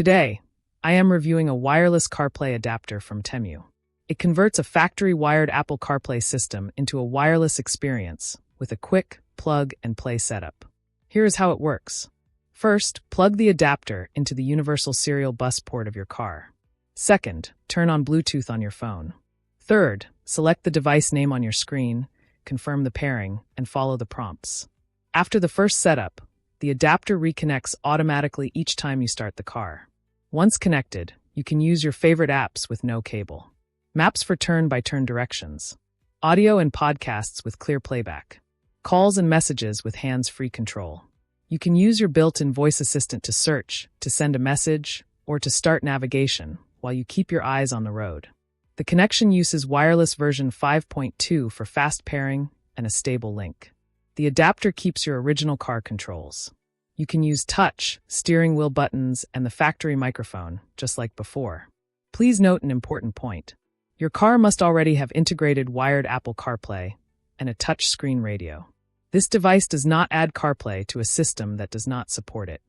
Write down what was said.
Today, I am reviewing a wireless CarPlay adapter from Temu. It converts a factory-wired Apple CarPlay system into a wireless experience with a quick plug-and-play setup. Here is how it works. First, plug the adapter into the universal serial bus port of your car. Second, turn on Bluetooth on your phone. Third, select the device name on your screen, confirm the pairing, and follow the prompts. After the first setup, the adapter reconnects automatically each time you start the car. Once connected, you can use your favorite apps with no cable. Maps for turn-by-turn directions. Audio and podcasts with clear playback. Calls and messages with hands-free control. You can use your built-in voice assistant to search, to send a message, or to start navigation while you keep your eyes on the road. The connection uses wireless version 5.2 for fast pairing and a stable link. The adapter keeps your original car controls. You can use touch, steering wheel buttons, and the factory microphone, just like before. Please note an important point. Your car must already have integrated wired Apple CarPlay and a touch screen radio. This device does not add CarPlay to a system that does not support it.